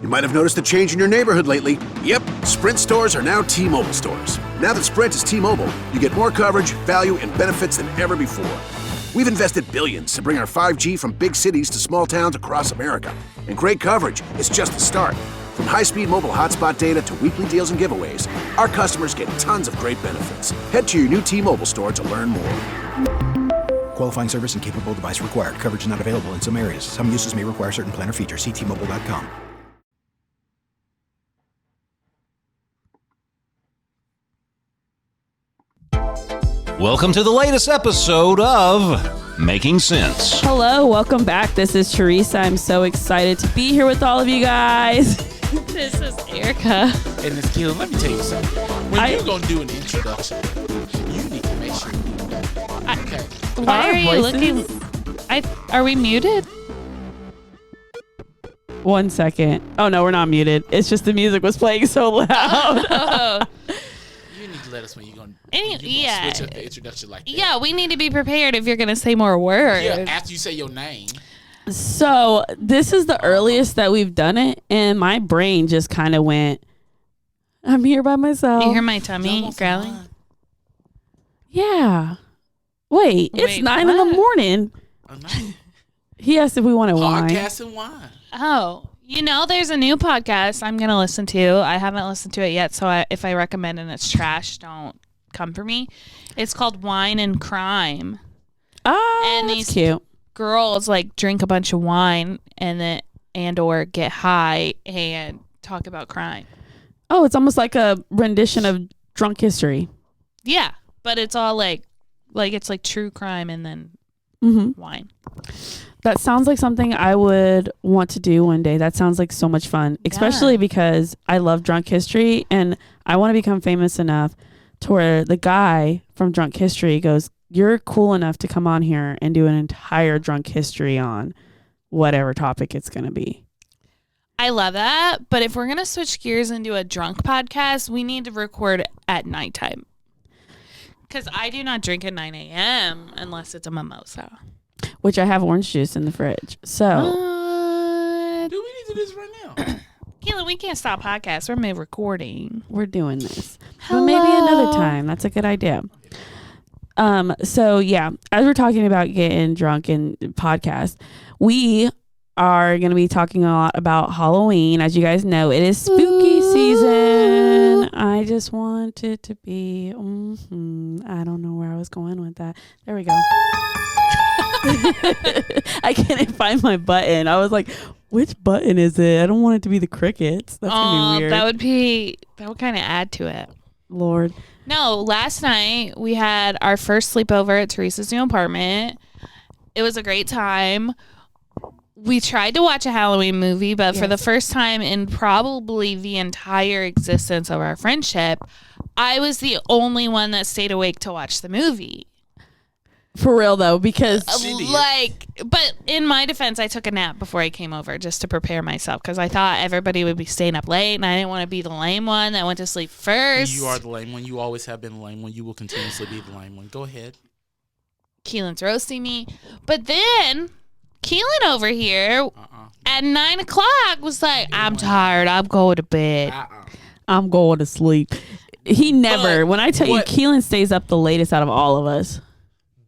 You might have noticed a change in your neighborhood lately. Yep, Sprint stores are now T-Mobile stores. Now that Sprint is T-Mobile, you get more coverage, value, and benefits than ever before. We've invested billions to bring our 5G from big cities to small towns across America. And great coverage is just the start. From high-speed mobile hotspot data to weekly deals and giveaways, our customers get tons of great benefits. Head to your new T-Mobile store to learn more. Qualifying service and capable device required. Coverage not available in some areas. Some uses may require certain plan or features. See T-Mobile.com. Welcome to the latest episode of Making Sense. Hello, welcome back. This is Teresa. I'm so excited to be here with all of you guys. This is Erica. And it's Keelan. Let me tell you something. When you're going to do an introduction, you need to make sure you do that. Okay. Why are you looking? Are we muted? 1 second. Oh, no, we're not muted. It's just the music was playing so loud. You need to let us when you're going to yeah. switch up the introduction like that. Yeah, we need to be prepared if you're going to say more words. Yeah, after you say your name. So this is the earliest that we've done it, and my brain just kind of went, I'm here by myself. You hear my tummy growling? Yeah. Wait, it's 9 in the morning. Oh, no. He asked if we wanted wine. Podcast and wine. Oh, there's a new podcast I'm going to listen to. I haven't listened to it yet, so if I recommend and it's trash, don't come for me. It's called Wine and Crime. Oh, and that's these cute. girls drink a bunch of wine and or get high and talk about crime. Oh, it's almost like a rendition of Drunk History. Yeah, but it's all it's like true crime and then wine. That sounds like something I would want to do one day. That sounds like so much fun, especially because I love Drunk History and I want to become famous enough to where the guy from Drunk History goes, you're cool enough to come on here and do an entire Drunk History on whatever topic it's going to be. I love that. But if we're going to switch gears and do a drunk podcast, we need to record at nighttime. Because I do not drink at 9 a.m. unless it's a mimosa. Which I have orange juice in the fridge. So. Do we need to do this right now? Keelan, we can't stop podcasts. We're mid-recording. We're doing this. Hello. But maybe another time. That's a good idea. So yeah, as we're talking about getting drunk and podcast, we are going to be talking a lot about Halloween. As you guys know, it is spooky season. I just want it to be, I don't know where I was going with that. There we go. I can't find my button. I was like, which button is it? I don't want it to be the crickets. That's going to be weird. That would kind of add to it. Lord. No, last night we had our first sleepover at Teresa's new apartment. It was a great time. We tried to watch a Halloween movie, but for the first time in probably the entire existence of our friendship, I was the only one that stayed awake to watch the movie. For real though, because but in my defense, I took a nap before I came over just to prepare myself because I thought everybody would be staying up late and I didn't want to be the lame one that went to sleep first. You are the lame one. You always have been the lame one. You will continuously be the lame one. Go ahead. Keelan's roasting me. But then Keelan over here at 9 o'clock was like, I'm tired. I'm going to bed. I'm going to sleep. He never, when I tell you, Keelan stays up the latest out of all of us.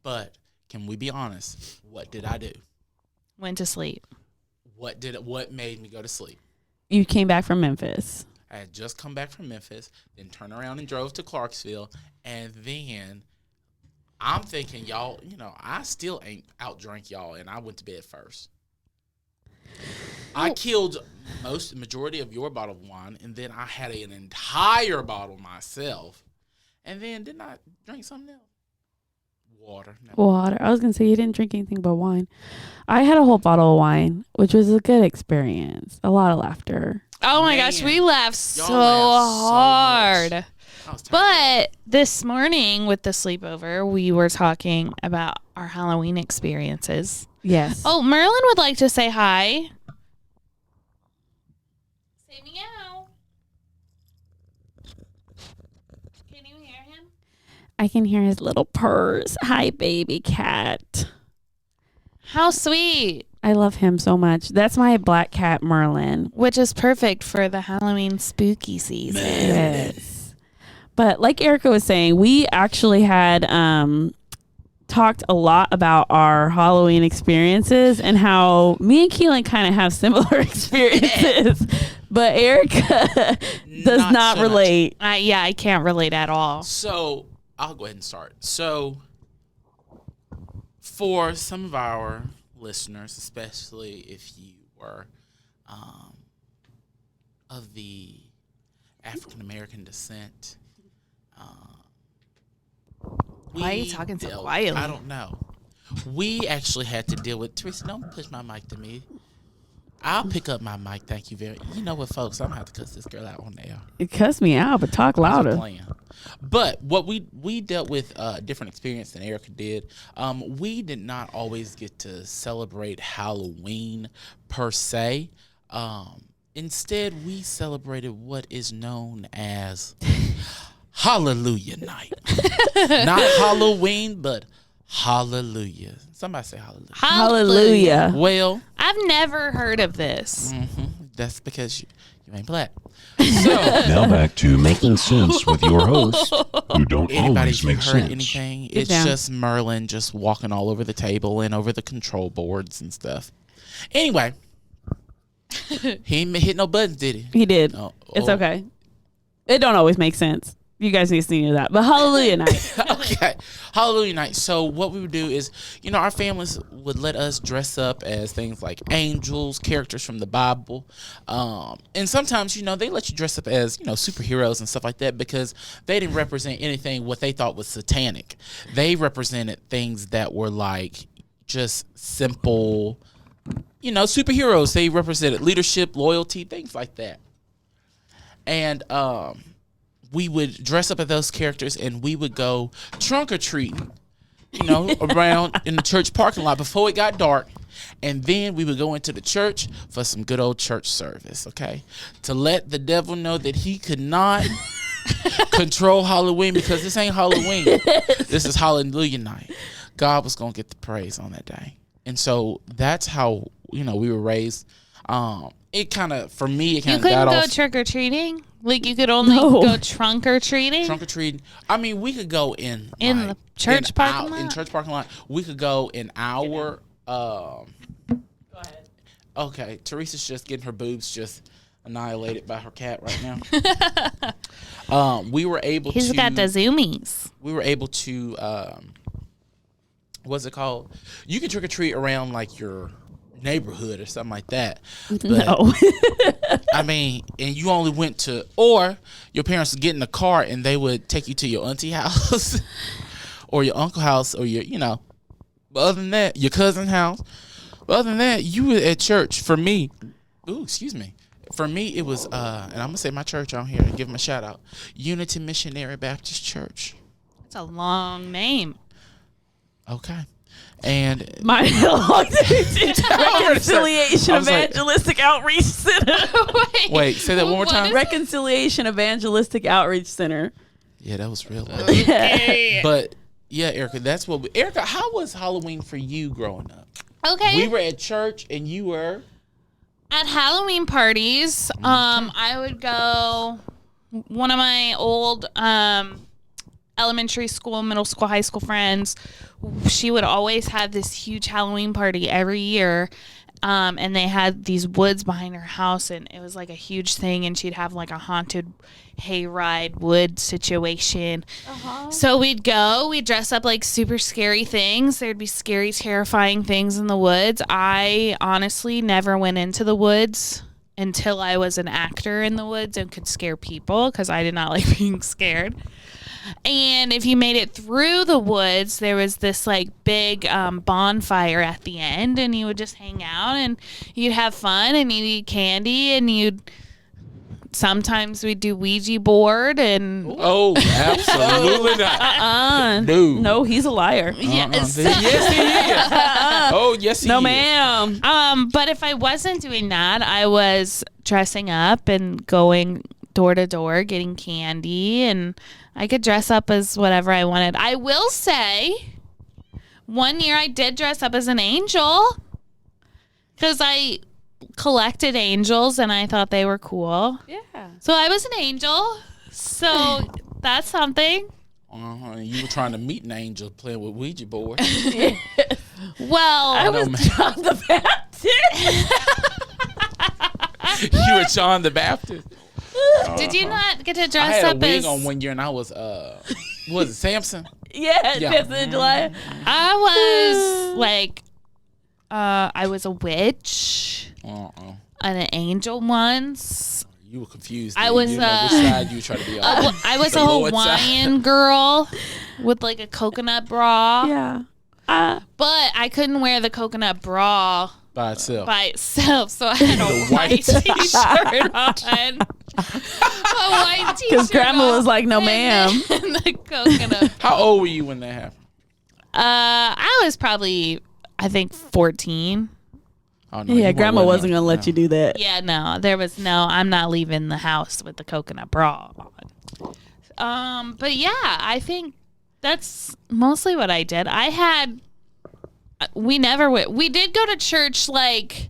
But can we be honest? What did I do? Went to sleep. What made me go to sleep? You came back from Memphis. I had just come back from Memphis, then turned around and drove to Clarksville, and then I'm thinking, y'all, I still ain't outdrank y'all, and I went to bed first. I killed majority of your bottle of wine, and then I had an entire bottle myself, and then didn't I drink something else? Water. I was going to say you didn't drink anything but wine. I had a whole bottle of wine, which was a good experience. A lot of laughter. Oh my gosh, we laughed so hard. But this morning with the sleepover, we were talking about our Halloween experiences. Yes. Oh, Merlin would like to say hi. Say meow. Can you hear him? I can hear his little purrs. Hi, baby cat. How sweet. I love him so much. That's my black cat, Merlin. Which is perfect for the Halloween spooky season. Yes. But like Erica was saying, we actually had talked a lot about our Halloween experiences and how me and Keelan kind of have similar experiences. But Erica does not so relate. I can't relate at all. So I'll go ahead and start. So for some of our listeners, especially if you were of the African American descent, Why are you talking so quietly? I don't know. We actually had to deal with Teresa. Don't push my mic to me. I'll pick up my mic. Thank you very. You know what, folks? I'm gonna have to cuss this girl out on air. It cussed me out, but talk louder. But what we dealt with a different experience than Erica did. We did not always get to celebrate Halloween per se. Instead, we celebrated what is known as Hallelujah Night. Not Halloween, but Hallelujah. Somebody say Hallelujah. Hallelujah. Well, I've never heard of this. that's because you ain't black. Now back to Making Sense with your hosts, who don't Anybody always who make heard sense. anything? Get It's down. just Merlin just walking all over the table and over the control boards and stuff. Anyway, he ain't hit no buttons, did he? He did. Oh, It's oh. okay. It don't always make sense. You guys need to see that. But Hallelujah Night. Okay, Hallelujah Night. So what we would do is, our families would let us dress up as things like angels, characters from the Bible, and sometimes they let you dress up as superheroes and stuff like that because they didn't represent anything what they thought was satanic. They represented things that were like just simple, superheroes. They represented leadership, loyalty, things like that, and we would dress up as those characters and we would go trunk or treating, around in the church parking lot before it got dark. And then we would go into the church for some good old church service, okay? To let the devil know that he could not control Halloween because this ain't Halloween. This is Hallelujah Night. God was going to get the praise on that day. And so that's how, we were raised. It kind of, for me, it kind You of couldn't got go off. trick or treating? Like you could only No. go trunk or treating? Trunk or treating. I mean, we could go in The church parking lot? In church parking lot, we could go in our. Go ahead. Okay, Teresa's just getting her boobs just annihilated by her cat right now. We were able He's to. got the zoomies. We were able to. What's it called? You can trick or treat around like your neighborhood or something like that. But, No. I mean, and you only went to, or your parents would get in the car and they would take you to your auntie house or your uncle house or your, but other than that, your cousin's house. But other than that, you were at church. For me, for me, it was, and I'm going to say my church on here and give them a shout out. Unity Missionary Baptist Church. That's a long name. Okay. And My Reconciliation I was like- Evangelistic Outreach Center. wait, say that one more What time. is- Reconciliation Evangelistic Outreach Center. Yeah, that was real. Okay. But yeah, Erica, that's what. Erica, how was Halloween for you growing up? Okay. We were at church and you were. At Halloween parties, I would go. One of my old elementary school, middle school, high school friends, she would always have this huge Halloween party every year. And they had these woods behind her house, and it was like a huge thing. And she'd have like a haunted hayride wood situation. So we'd dress up like super scary things. There'd be scary, terrifying things in the woods. I honestly never went into the woods until I was an actor in the woods and could scare people because I did not like being scared. And if you made it through the woods, there was this like big bonfire at the end, and you would just hang out and you'd have fun and you'd eat candy and sometimes we'd do Ouija board and Oh, absolutely not. No, he's a liar. yes. Yes, he is. Oh, yes, he No, is. ma'am. But if I wasn't doing that, I was dressing up and going door to door getting candy, and I could dress up as whatever I wanted. I will say, one year I did dress up as an angel. because I collected angels and I thought they were cool. Yeah. So I was an angel. So that's something. You were trying to meet an angel playing with Ouija board. Well, I was John the Baptist. You were John the Baptist. did you not get to I dress had a up wig as on one year, and I was was it Samson? Yeah, Yeah. Just in July. I was like, I was a witch and an angel once. You were confused. I dude. was, You didn't know which side you were trying to be on. I was The a Lord's Hawaiian girl with like a coconut bra. Yeah. But I couldn't wear the coconut bra by itself. by itself, so I had a The white white t-shirt on. A white t-shirt Because grandma on, was like, no, ma'am. and the coconut. How old were you when that happened? I was probably, I think, 14. Oh, no, Yeah, you grandma weren't wasn't going to let no. you do that. Yeah, no, there was no, I'm not leaving the house with the coconut bra on. But yeah, I think that's mostly what I did. We did go to church, like,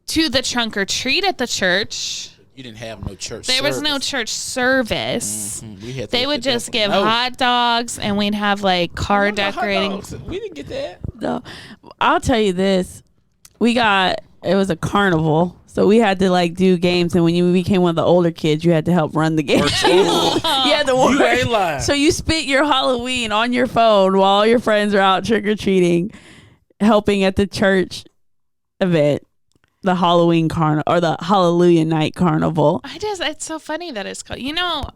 to the trunk or treat at the church. You didn't have no church. There was no church service. We had to They look would at that just one. give No. hot dogs, and we'd have, like, car What about hot decorating. dogs? We didn't get that. No, I'll tell you this. It was a carnival. So we had to like do games. And when you became one of the older kids, you had to help run the game. You had to work. You ain't lying. So you spent your Halloween on your phone while all your friends are out trick-or-treating, helping at the church event, the Halloween carnival or the Hallelujah Night Carnival. It's so funny that it's called,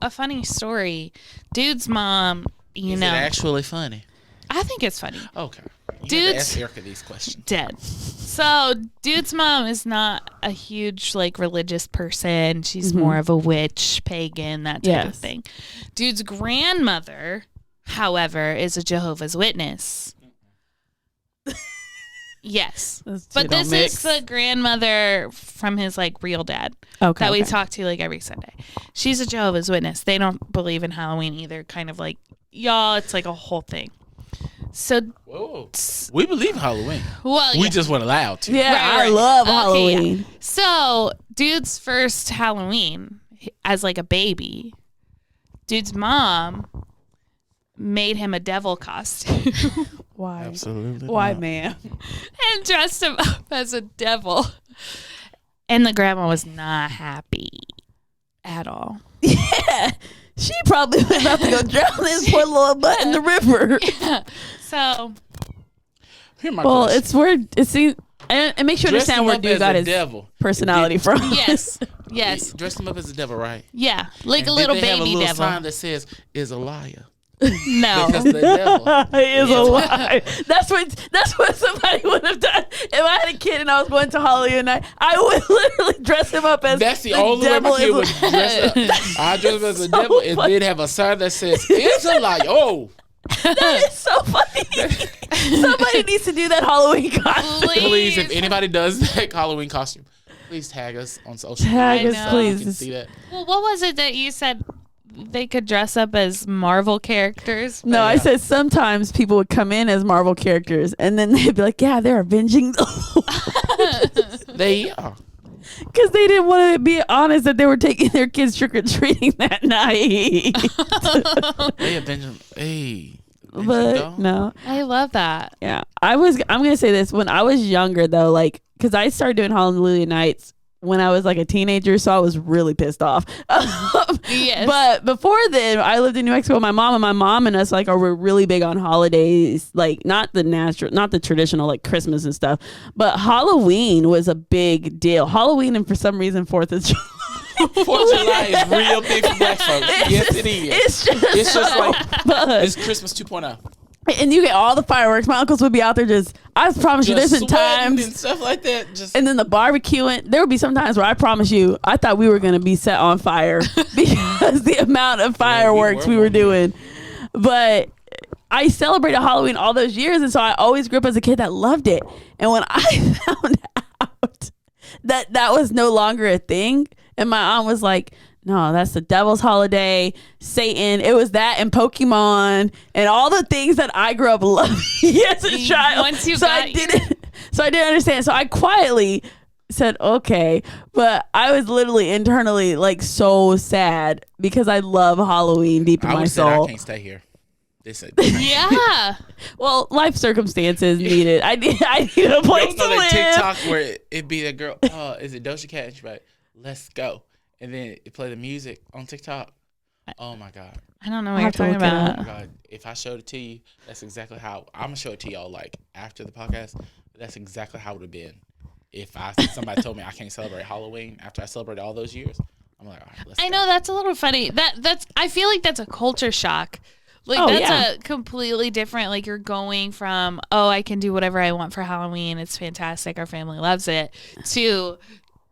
a funny story. Dude's mom, Is it actually funny? I think it's funny. Okay. You Dudes- have to ask Erica these questions. Dead. So, dude's mom is not a huge, like, religious person. She's more of a witch, pagan, that type of thing. Dude's grandmother, however, is a Jehovah's Witness. Yes. But this is the grandmother from his, like, real dad that we talk to, like, every Sunday. She's a Jehovah's Witness. They don't believe in Halloween either. Kind of like, y'all, it's like a whole thing. So, Whoa. We believe in Halloween. well, We yeah. just weren't allowed to. Yeah, Right. I love Okay, Halloween. yeah. So, dude's first Halloween as like a baby, dude's mom made him a devil costume Why? Absolutely. Why, not. ma'am? and dressed him up as a devil. And the grandma was not happy at all. Yeah. She probably was about to go drown this poor little butt in the river. So, Here my Well, question. it's where it seems, and make sure you Dress understand him where up dude as got a his devil. personality from. yes. Yes. Dress him up as a devil, right? Yeah. Like And a little did they have baby a little devil. sign that says "is a liar" No. because the devil. He is a lie. That's what somebody would have done. If I had a kid and I was going to Halloween night, I would literally dress him up as That's the only way devil my kid is would a- dress up. I dress up as a So devil and funny. then have a sign that says "is a liar." Oh, That is so funny. Somebody needs to do that Halloween costume. please! If anybody does that Halloween costume, please tag us on social Tag media us, so we can please. see that. Well, what was it that you said they could dress up as Marvel characters? No, I said sometimes people would come in as Marvel characters and then they'd be like, yeah, they're avenging the They are. because they didn't want to be honest that they were taking their kids trick-or-treating that night. They avenging. Hey. But no. I love that. Yeah. I'm going to say this. When I was younger, though, like, because I started doing Hallelujah Nights when I was like a teenager, so I was really pissed off. Yes. But before then, I lived in New Mexico. My mom and us like were really big on holidays, like not the traditional like Christmas and stuff, but Halloween was a big deal. Halloween and for some reason 4th of July. 4th of July is real big for black folks. Yes, it is. It's just so like fun. It's Christmas 2.0. And you get all the fireworks. My uncles would be out there just, I promise you, Just there's been sweating times. and stuff like that. Just And then the barbecuing. There would be some times where I promise you, I thought we were going to be set on fire because the amount of fireworks we were doing. But I celebrated Halloween all those years. And so I always grew up as a kid that loved it. And when I found out that was no longer a thing, and my aunt was like, no, that's the devil's holiday, Satan. It was that and Pokemon and all the things that I grew up loving as a child. Once you so got I didn't understand. So I quietly said, okay. But I was literally internally like so sad because I love Halloween deep in I my would say soul. I can't stay here. Yeah. Well, life circumstances needed. I needed a place to live. TikTok where it'd be the girl, is it Doja Cat? And she'd be like, let's go. And then it play the music on TikTok. Oh my God. I don't know what I'll you're have to talking look it Oh about. my God. If I showed it to you, that's exactly how I'm gonna show it to y'all like after the podcast. That's exactly how it would have been. If somebody told me I can't celebrate Halloween after I celebrated all those years, I'm like, all right, let's I go. know that's a little funny. That's I feel like that's a culture shock. Like Oh, that's yeah. a completely different, like you're going from, oh, I can do whatever I want for Halloween. It's fantastic. Our family loves it. To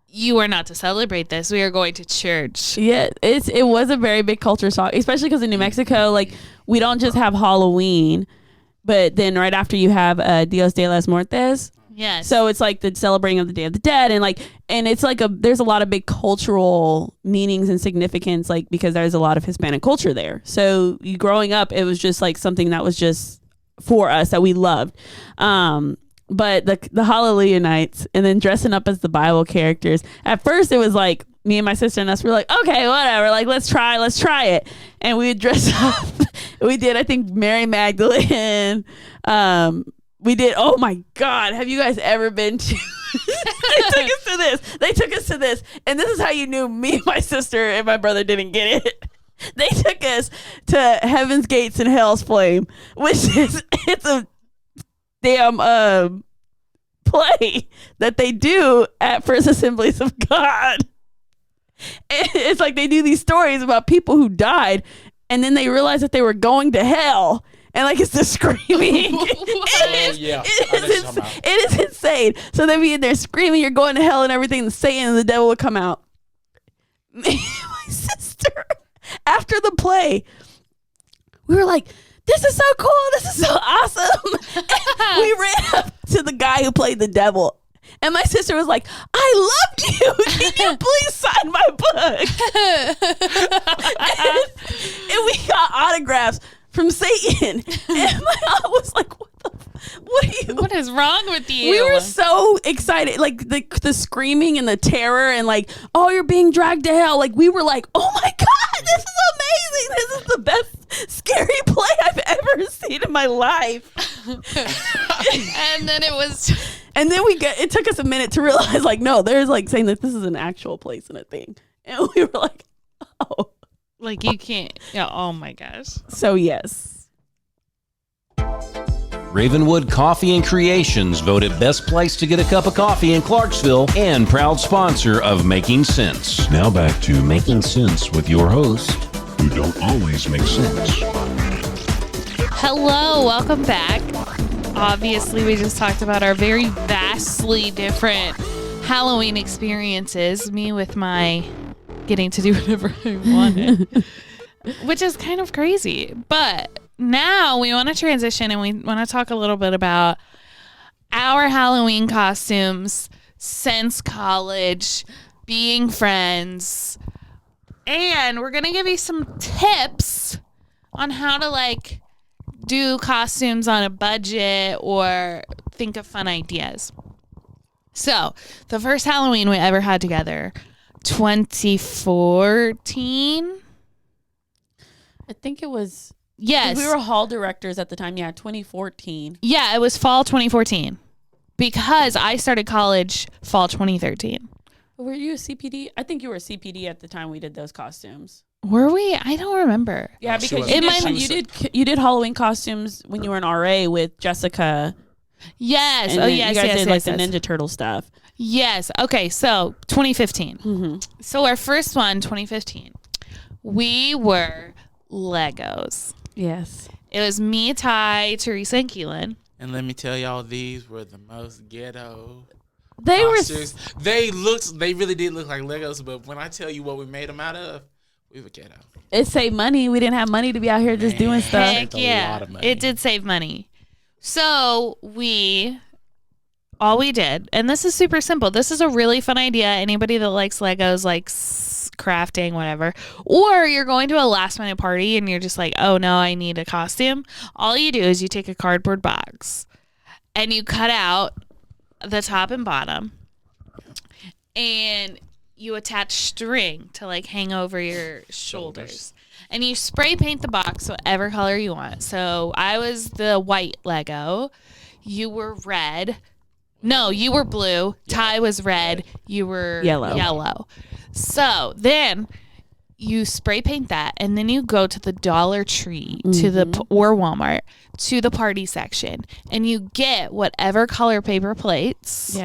you are not to celebrate this. We are going to church. Yeah, it was a very big culture shock, especially because in New Mexico, like we don't just have Halloween, but then right after you have Dios de las Muertes. Yes. So it's like the celebrating of the Day of the Dead, and it's like there's a lot of big cultural meanings and significance, like because there's a lot of Hispanic culture there. So you growing up, it was just like something that was just for us that we loved. But the Hallelujah nights and then dressing up as the Bible characters. At first, it was like me and my sister and us were like, okay, whatever, like let's try it, and we would dress up. We did, I think, Mary Magdalene. We did. Oh my God! Have you guys ever been to? They took us to this, and this is how you knew me, my sister, and my brother didn't get it. They took us to Heaven's Gates and Hell's Flame, which it's a damn play that they do at First Assemblies of God. And it's like they do these stories about people who died, and then they realize that they were going to hell. And like it's the screaming. It is insane. So they'd be in there screaming, you're going to hell and everything, and Satan and the devil would come out. Me and my sister, after the play, we were like, this is so cool, this is so awesome. And we ran up to the guy who played the devil. And my sister was like, I loved you. Can you please sign my book? and we got autographs from Satan. And my aunt was like, what is wrong with you? We were so excited. Like the screaming and the terror and like, oh, you're being dragged to hell. Like we were like, oh my God, this is amazing. This is the best scary play I've ever seen in my life. And then it was... And then it took us a minute to realize like, no, there's like saying that this is an actual place and a thing. And we were like, oh. Like you can't... Yeah, oh my gosh. So yes. Ravenwood Coffee and Creations voted best place to get a cup of coffee in Clarksville and proud sponsor of Making Sense. Now back to Making Sense with your host, who don't always make sense. Hello, welcome back. Obviously, we just talked about our very vastly different Halloween experiences. Me with my getting to do whatever I wanted, which is kind of crazy. But now we want to transition and we want to talk a little bit about our Halloween costumes since college, being friends, and we're going to give you some tips on how to like do costumes on a budget or think of fun ideas. So the first Halloween we ever had together, 2014. I think it was. Yes. We were hall directors at the time. Yeah, 2014. Yeah, it was fall 2014 because I started college fall 2013. Were you a CPD? I think you were a CPD at the time we did those costumes. Were we? I don't remember. Yeah, She because wasn't. you did Halloween costumes when you were in RA with Jessica. Yes. And Oh, then yes. you guys Yes. did Yes. like the Yes. Ninja Turtle stuff. Yes. Okay. So 2015. Mm-hmm. So our first one, 2015, we were Legos. Yes. It was me, Ty, Teresa, and Keelan. And let me tell y'all, these were the most ghetto They costumes. They really did look like Legos, but when I tell you what we made them out of, we were ghetto. It saved money. We didn't have money to be out here just doing stuff. Heck a yeah. lot of money. It did save money. So all we did, and this is super simple. This is a really fun idea. Anybody that likes Legos, crafting, whatever. Or you're going to a last minute party and you're just like, oh no, I need a costume. All you do is you take a cardboard box and you cut out the top and bottom and you attach string to like hang over your shoulders. And you spray paint the box whatever color you want. So I was the white Lego. You were red. No, you were blue. Ty was red. You were yellow. So then you spray paint that, and then you go to the Dollar Tree or Walmart to the party section, and you get whatever color paper plates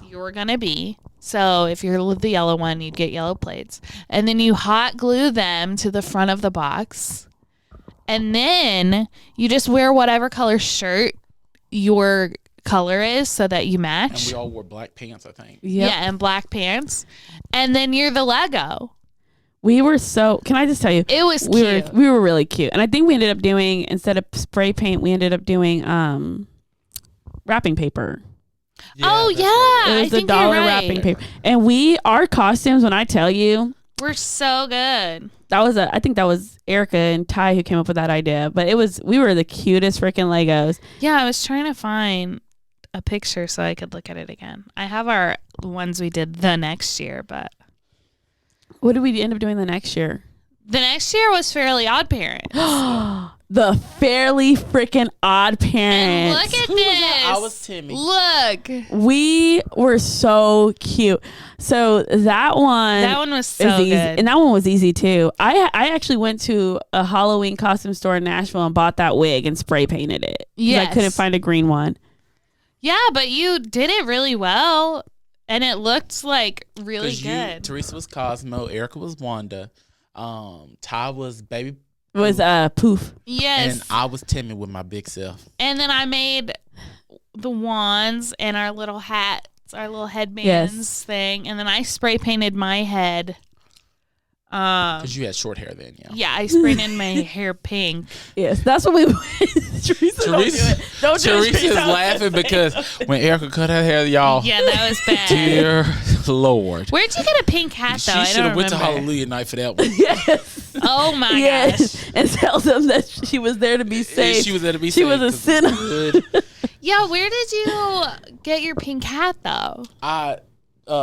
you're gonna be. So if you're the yellow one, you'd get yellow plates, and then you hot glue them to the front of the box, and then you just wear whatever color shirt your color is so that you match. And we all wore black pants, I think. Yeah, and black pants. And then you're the Lego. We were can I just tell you? It was cute. We were really cute. And I think we ended up doing, instead of spray paint, we ended up doing wrapping paper. Oh, yeah. It was I the think dollar you're right. wrapping paper. And our costumes, when I tell you, We're so good. I think that was Erica and Ty who came up with that idea. But we were the cutest freaking Legos. Yeah, I was trying to find a picture so I could look at it again. I have our ones we did the next year, but What did we end up doing the next year? the next year was Fairly Odd Parents. The Fairly freaking Odd And Parents. look at this. I was Timmy. Look. We were so cute. So that one was so is easy. good. And that one was easy too. I actually went to a Halloween costume store in Nashville and bought that wig and spray painted it. Yes. I couldn't find a green one. Yeah, but you did it really well. And it looked like really good. Teresa was Cosmo. Erica was Wanda. Ty was Baby. It was Poof. Yes. And I was Timmy with my big self. And then I made the wands and our little hats, our little headbands thing. And then I spray painted my head. Because you had short hair then, yeah. Yeah, I sprayed in my hair pink. Yes, that's what we Teresa, don't do it. Don't do it. Teresa's laughing because when Erica cut her hair, y'all. Yeah, that was bad. Dear Lord. Where'd you get a pink hat, though? She I should don't have went to remember. Hallelujah Night for that one. Yes. Oh, my gosh. Yes. And tell them that she was there to be saved. She was there to be She saved. was a sinner. Good. Yeah, where did you get your pink hat, though?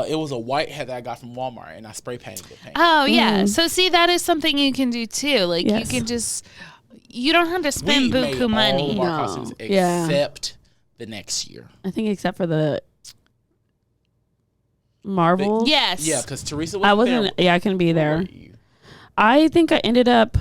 It was a white hat that I got from Walmart, and I spray painted it pink. Oh, yeah. So, see, that is something you can do, too. Like, Yes. you can just... You don't have to spend We made buku money. all of our No. costumes Yeah. except the next year. I think except for the Marvel. Yes. Yeah, because Teresa was I wasn't. there. Yeah, I couldn't be Where there. were you? I think I ended up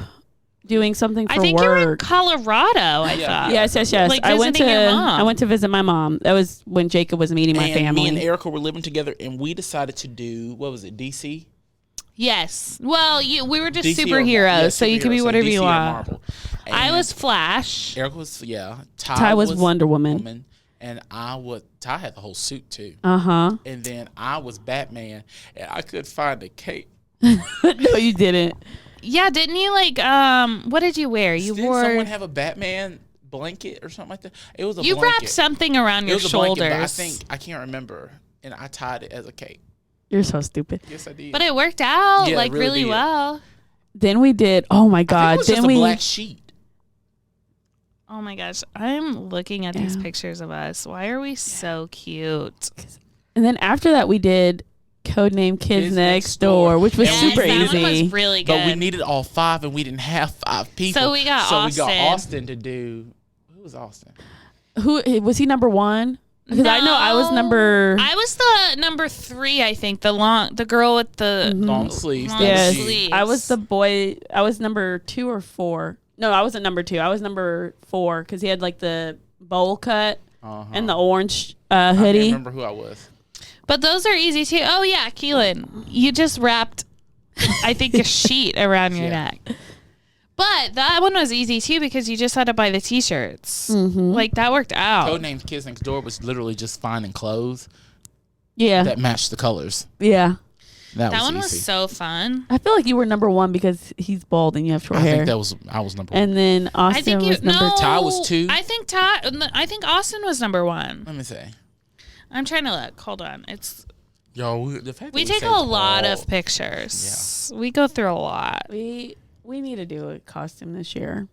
doing something for I think you were in work. Colorado, I Yeah. thought. Yes. Like I went to visiting your mom. I went to visit my mom. That was when Jacob was meeting my And family. me and Erica were living together, and we decided to do, what was it, DC? Yes. Well, we were just DC or superheroes, yeah, so you can be superheroes, so whatever DC you or want. Marvel. I And was Flash. Erica was, yeah. Ty was Wonder Woman. And Ty had the whole suit too. Uh-huh. And then I was Batman, and I couldn't find a cape. No, you didn't. Yeah, didn't you what did you wear? You Didn't wore someone have a Batman blanket or something like that? It was a you blanket. wrapped something around It your was a shoulders. blanket, but I can't remember. And I tied it as a cape. You're so stupid. Yes, I did. But it worked out Yeah, it like really really did. well. Then we did. Oh my I think God. it was Then just we. a black sheet. Oh my gosh, I'm looking at these Yeah. pictures of us. Why are we so cute? And then after that, we did Codename Kids Next Door, which was And Yes, super that easy. one was really good. But we needed all 5, and we didn't have 5 people. So we got Austin to do. Who was Austin? Who was he? Number one? Because I know I was number. I was the number 3, I think. The girl with the Long sleeves. long that was Yes, you. sleeves. I was the boy. I was number 2 or 4. No, I wasn't number 2. I was number 4 because he had like the bowl cut Uh-huh. and the orange I can't hoodie. remember who I was. But those are easy too. Oh yeah, Keelan, you just wrapped, I think, a sheet around your neck. But that one was easy too because you just had to buy the T-shirts. Mm-hmm. Like that worked out. Codename Kids Next Door was literally just finding clothes Yeah, that matched the colors. yeah. That That was one easy. was so fun. I feel like you were number 1 because he's bald and you have short I hair. think I was number 1. And then Austin I think was number no, Ty was 2. I think Austin was number 1. Let me say. I'm trying to look. Hold on. Yo, the fact that We take a saved lot all- of pictures. We go through a lot. We need to do a costume this year.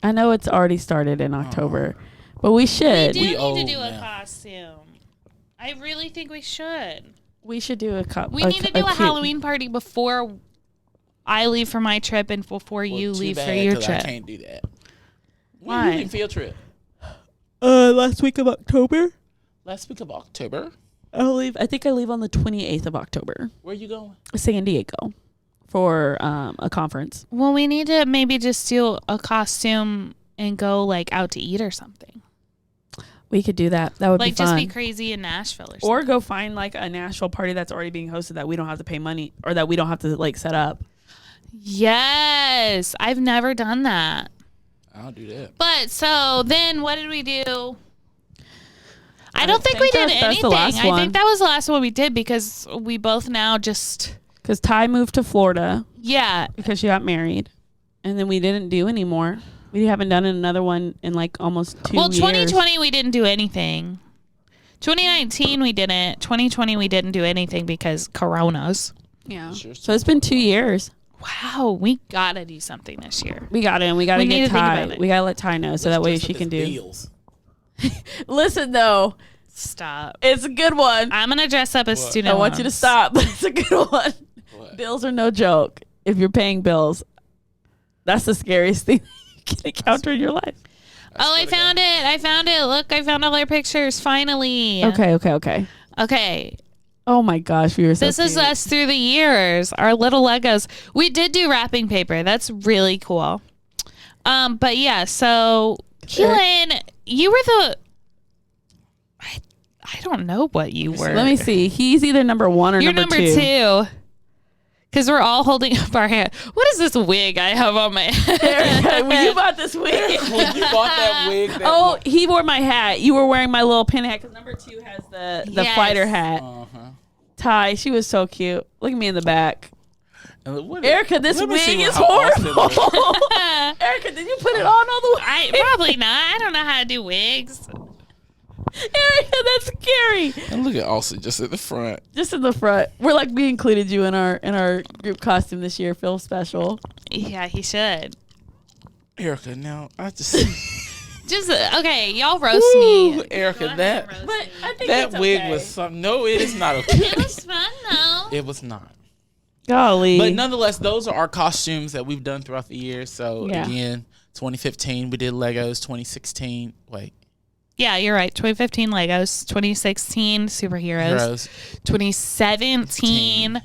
I know it's already started in October, but we should. We We do owe need to do a now. costume. I really think we should. We should do a We need to do a Halloween party before I leave for my trip and before Well, you too leave for bad, your 'cause trip. I can't do that. Why? When you field trip? Last week of October. Last week of October. I'll leave. I think I leave on the 28th of October. Where you going? San Diego for a conference. Well, we need to maybe just do a costume and go like out to eat or something. We could do that. That would Like be just fun. be crazy in Nashville or something. Or go find like a Nashville party that's already being hosted that we don't have to pay money or that we don't have to like set up. Yes. I've never done that. I'll do that. But so then what did we do? I don't think we did that's anything. the last I one. think that was the last one we did because we both now just, Because Ty moved to Florida yeah. because she got married. And then we didn't do any more. We haven't done another one in like almost 2 Well, years. 2020 we didn't do anything. 2019 we didn't. 2020 we didn't do anything because coronas. Yeah. Sure. So it's been 2 years. Wow, we gotta do something this year. We got it. And we got to We need get to think Ty. about it. We got to let Ty know so that way she can do. Bills. Listen, though, Stop. it's a good one. I'm gonna dress up as What? student. I want you to loans. stop, but it's a good one. What? Bills are no joke. If you're paying bills, that's the scariest thing you can encounter in your life. Oh, I found it. I found it. Look, I found all our pictures finally. Okay. Okay. Oh my gosh, we were so This is cute. us through the years. Our little Legos. We did do wrapping paper. That's really cool. But yeah, so Keelan, you were the I don't know what you were. Let me see. He's either number one or You're number number two. two. Because we're all holding up our hand. What is this wig I have on my head? When you bought this wig. When you bought that wig, that Oh, he wore my hat. You were wearing my little pin hat because number two has the Yes. fighter hat. uh-huh. Ty, she was so cute. Look at me in the back. And what- Erica, this let me see wig is how Austin horrible. looks. Erica, did you put it on all the way? I probably not. I don't know how to do wigs. Erica, that's scary. And look at Austin just at the front. Just in the front. We're like, we included you in our group costume this year. Feel special. Yeah, he should. Erica, now I just Just okay, y'all roast Woo, me. Erica, Go that ahead and roast But me. I think that it's wig okay. was something. No, it is not okay. It was fun though. It was not. Golly. But nonetheless, those are our costumes that we've done throughout the year. So Yeah. again, 2015 we did Legos. 2016, wait, Yeah, you're right. 2015 Legos, 2016 superheroes, Heroes. 2017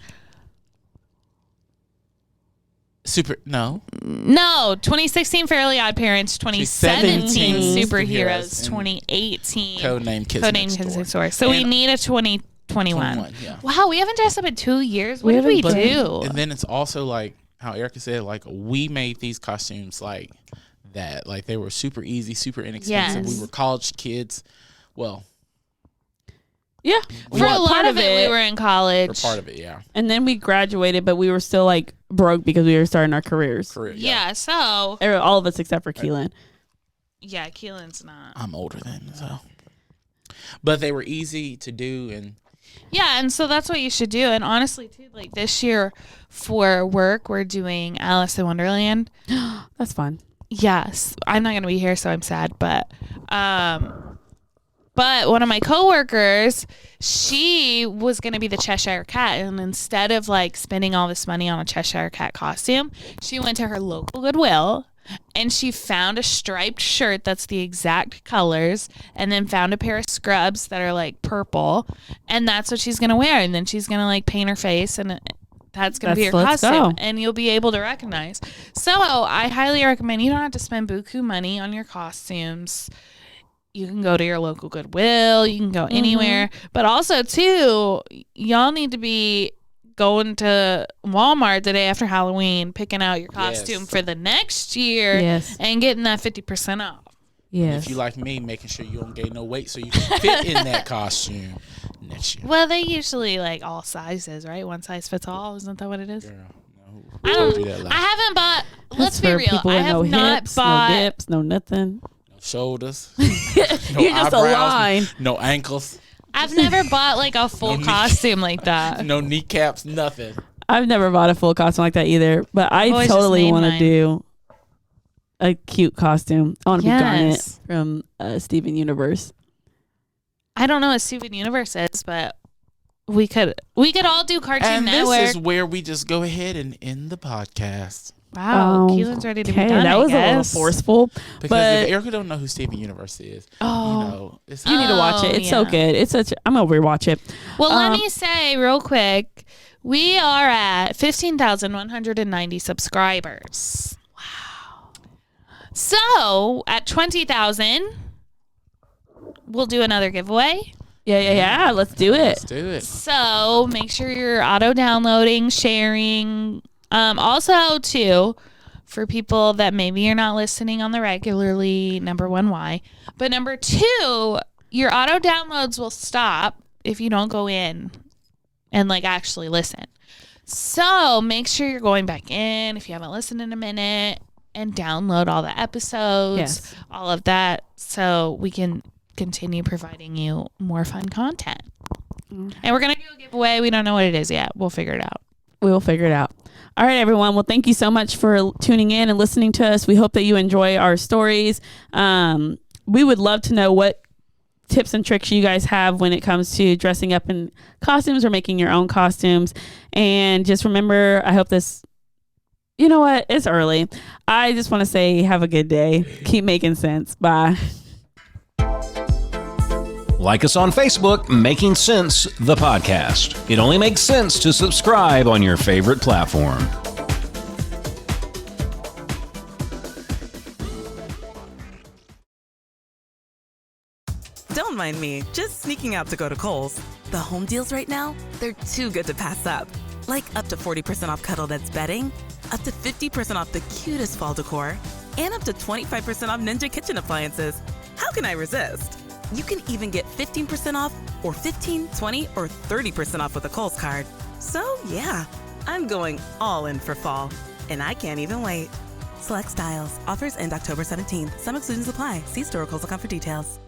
No, 2016 Fairly Odd Parents, 2017 2017 superheroes, superheroes, 2018 Codename Kids Codename Next Kids Door. Next Door. So we And need a 2021. 21, yeah. Wow, we haven't dressed up in 2 years. What We did we haven't do? And then it's also like how Erica said, like we made these costumes like that. Like they were super easy, super inexpensive. Yes. We were college kids. Well, yeah. For a lot of it, we were in for college. part of it, yeah. And then we graduated, but we were still like broke because we were starting our careers. Career, Yeah, so All of us except for Keelan. yeah, Keelan's not. I'm older than so. But they were easy to do, and Yeah, and so that's what you should do. And honestly, too, like this year for work, we're doing Alice in Wonderland. That's fun. Yes, I'm not gonna be here, so I'm sad. But one of my coworkers, she was gonna be the Cheshire Cat, and instead of like spending all this money on a Cheshire Cat costume, she went to her local Goodwill and she found a striped shirt that's the exact colors, and then found a pair of scrubs that are like purple, and that's what she's gonna wear. And then she's gonna like paint her face, and that's gonna be your Let's costume, go. and you'll be able to recognize. So I highly recommend, you don't have to spend buku money on your costumes. You can go to your local Goodwill. You can go anywhere. But also, too, y'all need to be going to Walmart the day after Halloween, picking out your costume Yes. for the next year, Yes. and getting that 50% off. Yes. if you like me, making sure you don't gain no weight so you can fit in that costume next year. Well, they usually like all sizes, right? One size fits all. Isn't that what it is? Girl, no, I don't. do that I loud. haven't bought. That's Let's be for real. people I with have no not hips, bought. no dips, no nothing. No shoulders, You're just a eyebrows, line. no ankles. I've never bought like a full costume like that. No kneecaps, nothing. I've never bought a full costume like that either, but I always totally just want to made do a cute costume. I want to Yes. be Garnet from Steven Universe. I don't know what Steven Universe is, but we could all do Cartoon And Network. this is where we just go ahead and end the podcast. Wow, Keelan's ready to be Okay, done. that I was a little guess. forceful, Because but if Erica don't know who Steven Universe is, it's you need to watch it. It's so yeah. good. It's such. I'm gonna rewatch it. Well, let me say real quick, we are at 15,190 subscribers. Wow. So at 20,000, we'll do another giveaway. Yeah. Let's do it. Let's do it. So make sure you're auto downloading, sharing. Also, too, for people that maybe you're not listening on the regularly, number one, why? But number two, your auto downloads will stop if you don't go in and like actually listen. So make sure you're going back in if you haven't listened in a minute and download all the episodes, all of that, so we can continue providing you more fun content. And we're going to do a giveaway. We don't know what it is yet. We'll figure it out. We will figure it out. All right, everyone. Well, thank you so much for tuning in and listening to us. We hope that you enjoy our stories. We would love to know what tips and tricks you guys have when it comes to dressing up in costumes or making your own costumes. And just remember, I hope this, you know what? It's early. I just want to say have a good day. Keep making sense. Bye. Like us on Facebook, Making Sense, the podcast. It only makes sense to subscribe on your favorite platform. Don't mind me, just sneaking out to go to Kohl's. The home deals right now, they're too good to pass up. Like up to 40% off Cuddle That's bedding, up to 50% off the cutest fall decor, and up to 25% off Ninja kitchen appliances. How can I resist? You can even get 15% off or 15, 20, or 30% off with a Kohl's card. So yeah, I'm going all in for fall, and I can't even wait. Select styles. Offers end October 17th. Some exclusions apply. See store or Kohl's.com for details.